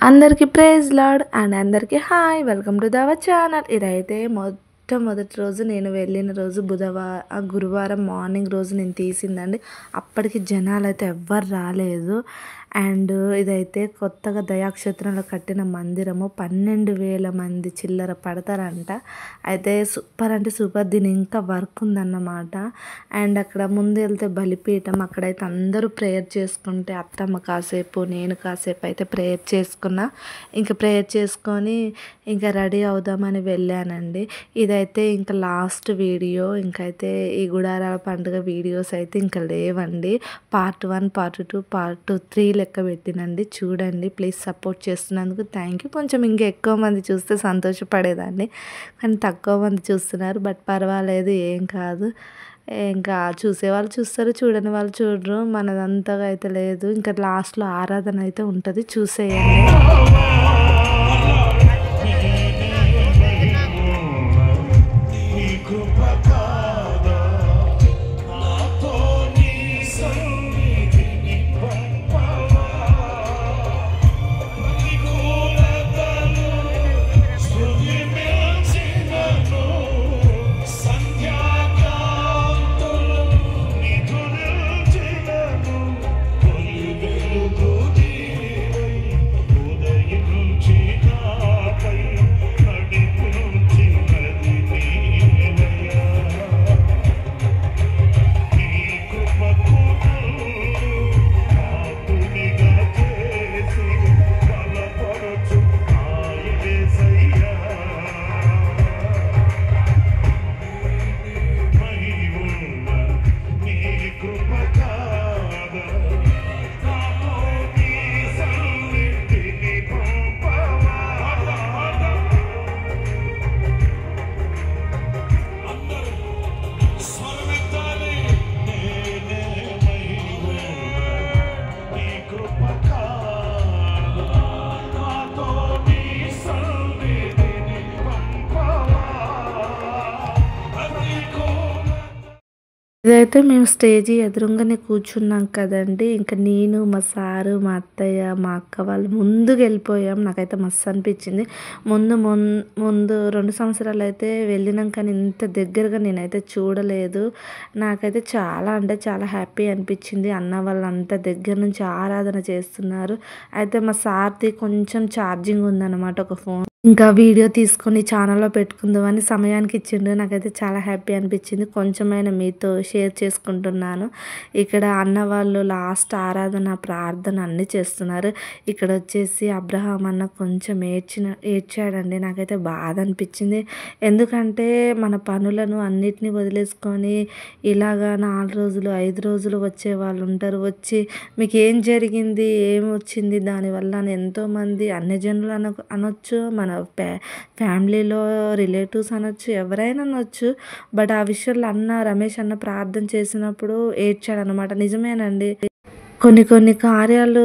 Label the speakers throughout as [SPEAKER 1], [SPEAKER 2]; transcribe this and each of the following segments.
[SPEAKER 1] అందరికీ praise lord and అందరికీ hi welcome to our channel. ఇదైతే మొట్టమొదటి రోజు నేను వెళ్ళిన రోజు గురువారం మార్నింగ్ రోజు నేను తీసిందండి. అప్పటికి జనాలు అయితే ఎవ్వరు రాలేదు. అండ్ ఇదైతే కొత్తగా దయాక్షేత్రంలో కట్టిన మందిరము. 12,000 మంది చిల్లర పడతారంట. అయితే సూపర్ అంటే సూపర్. దీని ఇంకా వర్క్ ఉందన్నమాట. అండ్ అక్కడ ముందు వెళ్తే బలిపీఠం, అక్కడైతే అందరూ ప్రేయర్ చేసుకుంటే అత్తమ్మ కాసేపు, నేను కాసేపు అయితే ప్రేయర్ చేసుకున్నా. ఇంకా ప్రేయర్ చేసుకొని ఇంకా రెడీ అవుదామని వెళ్ళానండి. ఇదైతే ఇంకా లాస్ట్ వీడియో. ఇంకైతే ఈ గుడారాల పండుగ వీడియోస్ అయితే ఇంకా లేవండి. పార్ట్ 1, పార్ట్ 2, పార్ట్ 3 లెక్క పెట్టినండి. చూడండి, ప్లీజ్ సపోర్ట్ చేస్తున్నందుకు థ్యాంక్ యూ. కొంచెం ఇంకా ఎక్కువ మంది చూస్తే సంతోషపడేదాన్ని, కానీ తక్కువ మంది చూస్తున్నారు. బట్ పర్వాలేదు, ఏం కాదు. ఇంకా చూసేవాళ్ళు చూస్తారు, చూడని వాళ్ళు చూడరు. మనదంతగా అయితే లేదు. ఇంకా లాస్ట్లో ఆరాధన అయితే ఉంటుంది, చూసేయండి. ఇదైతే మేము స్టేజీ ఎదురుగానే కూర్చున్నాం కదండి. ఇంకా నేను, మా సారు, మా అత్తయ్య, మా అక్క వాళ్ళు ముందుకు వెళ్ళిపోయాం. నాకైతే మస్తు అనిపించింది. ముందు 2 సంవత్సరాలు అయితే వెళ్ళినాం, కానీ ఇంత దగ్గరగా నేనైతే చూడలేదు. నాకైతే చాలా అంటే చాలా హ్యాపీ అనిపించింది. అన్న వాళ్ళు అంత దగ్గర నుంచి ఆరాధన చేస్తున్నారు. అయితే మా సార్ది కొంచెం ఛార్జింగ్ ఉందన్నమాట, ఒక ఫోన్. ఇంకా వీడియో తీసుకొని ఛానల్లో పెట్టుకుందామని సమయానికి ఇచ్చిండు. నాకైతే చాలా హ్యాపీ అనిపించింది. కొంచెమైనా మీతో షేర్ చేసుకుంటున్నాను. ఇక్కడ అన్న వాళ్ళు లాస్ట్ ఆరాధన, ప్రార్థన అన్నీ చేస్తున్నారు. ఇక్కడ వచ్చేసి అబ్రహాం అన్న కొంచెం ఏడ్చాడండి. నాకైతే బాధ అనిపించింది. ఎందుకంటే మన పనులను అన్నిటినీ వదిలేసుకొని ఇలాగా 4 రోజులు 5 రోజులు వచ్చే వాళ్ళు ఉంటారు. వచ్చి మీకు ఏం జరిగింది, ఏం వచ్చింది, దానివల్ల ఎంతోమంది అన్యజనులు అనొచ్చు, మన ఫ్యామిలీలో రిలేటివ్స్ అనొచ్చు, ఎవరైనా అనొచ్చు. బట్ ఆ విషయంలో రమేష్ అన్న ప్రార్థన చేసినప్పుడు ఏడ్చాడనమాట. నిజమేనండి, కొన్ని కార్యాలు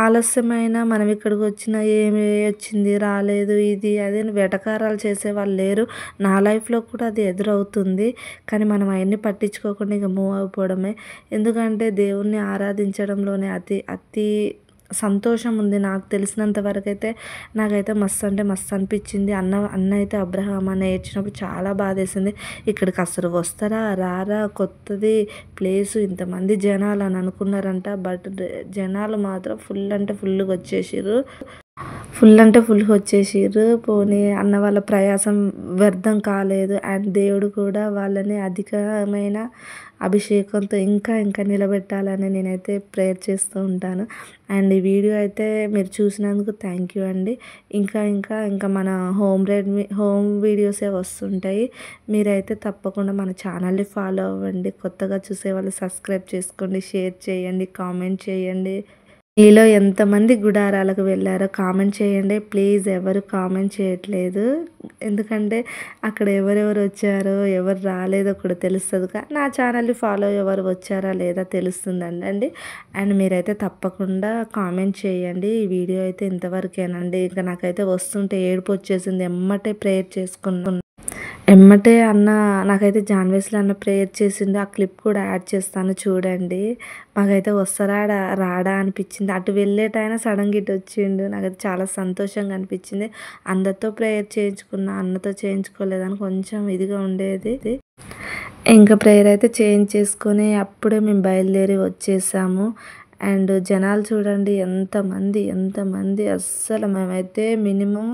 [SPEAKER 1] ఆలస్యమైన మనం ఇక్కడికి వచ్చినా ఏమి వచ్చింది, రాలేదు, ఇది అదే వెటకారాలు చేసే వాళ్ళు లేరు. నా లైఫ్లో కూడా అది ఎదురవుతుంది. కానీ మనం అవన్నీ పట్టించుకోకుండా ఇంకా మూవ్ అయిపోవడమే. ఎందుకంటే దేవుణ్ణి ఆరాధించడంలోనే అతి సంతోషం ఉంది. నాకు తెలిసినంత వరకు అయితే నాకైతే మస్తు అంటే మస్తు అనిపించింది. అన్న అయితే అబ్రహాం అన్న ఏడ్చినప్పుడు చాలా బాధేసింది. ఇక్కడికి అసలు వస్తారా రారా, కొత్తది ప్లేసు, ఇంతమంది జనాలు అని అనుకున్నారంట. బట్ జనాలు మాత్రం ఫుల్ అంటే ఫుల్గా వచ్చేసిర్రు. పోనీ అన్న వాళ్ళ ప్రయాసం వ్యర్థం కాలేదు. అండ్ దేవుడు కూడా వాళ్ళని అధికమైన అభిషేకంతో ఇంకా నిలబెట్టాలని నేనైతే ప్రేయర్ చేస్తూ ఉంటాను. అండ్ ఈ వీడియో అయితే మీరు చూసినందుకు థ్యాంక్ యూ అండి. ఇంకా మన హోమ్ వీడియోసే వస్తుంటాయి. మీరైతే తప్పకుండా మన ఛానల్ని ఫాలో అవ్వండి. కొత్తగా చూసే వాళ్ళు సబ్స్క్రైబ్ చేసుకోండి, షేర్ చేయండి, కామెంట్ చేయండి. మీలో ఎంతమంది గుడారాలకు వెళ్ళారో కామెంట్ చేయండి. ప్లీజ్ ఎవరు కామెంట్ చేయట్లేదు, ఎందుకంటే అక్కడ ఎవరెవరు వచ్చారో ఎవరు రాలేదో కూడా తెలుస్తుంది. నా ఛానల్ని ఫాలో ఎవరు వచ్చారా లేదా తెలుస్తుందండి. అండ్ మీరైతే తప్పకుండా కామెంట్ చేయండి. ఈ వీడియో అయితే ఇంతవరకేనండి. ఇంకా నాకైతే వస్తుంటే ఏడుపు వచ్చేసింది. ఎమ్మటే ప్రేయర్ చేసుకున్నాను. ఎమ్మటే అన్న నాకైతే జాన్వేస్‌లో అన్న ప్రేయర్ చేసిండు. ఆ క్లిప్ కూడా యాడ్ చేస్తాను చూడండి. మాకైతే వస్తారాడా, రాడా అనిపిచ్చింది. అటు వెళ్ళేటాయన సడెన్‌గా ఇటొచ్చిండు. నాకైతే చాలా సంతోషంగా అనిపిచ్చింది. అందరితో ప్రేయర్ చేయించుకున్నా, అన్నతో చేయించుకోలేదని కొంచెం ఇదిగా ఉండేది. ఇంకా ప్రేయర్ అయితే చేయించేసుకొని అప్పుడే మేము బయలుదేరి వచ్చేసాము. అండ్ జనాలు చూడండి ఎంతమంది అస్సలు మేమైతే మినిమమ్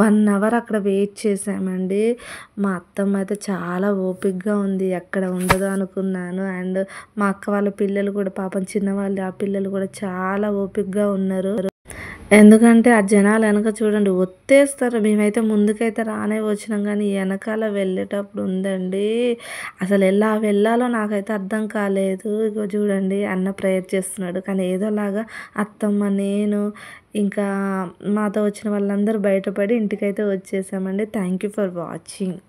[SPEAKER 1] 1 అవర్ అక్కడ వెయిట్ చేశామండి. మా అత్తమ్మ అయితే చాలా ఓపికగా ఉంది. ఎక్కడ ఉండదో అనుకున్నాను. అండ్ మా అక్క వాళ్ళ పిల్లలు కూడా పాపం చిన్నవాళ్ళు ఆ పిల్లలు కూడా చాలా ఓపికగా ఉన్నారు. ఎందుకంటే ఆ జనాలు ఎనక చూడండి ఒత్తేస్తారు. మేమైతే ముందుకైతే రానే వచ్చినాం గానీ, ఎనకాల వెళ్ళేటప్పుడు ఉందండి. అసలు ఎలా వెళ్ళాలో నాకైతే అర్థం కాలేదు. ఇగో చూడండి అన్న ప్రేయర్ చేస్తున్నాడు. కానీ ఏదోలాగా అత్తమ్మ, నేను ఇంకా మాతో వచ్చిన వాళ్ళందరూ బయటపడి ఇంటికైతే వచ్చేసామండి. Thank you for watching.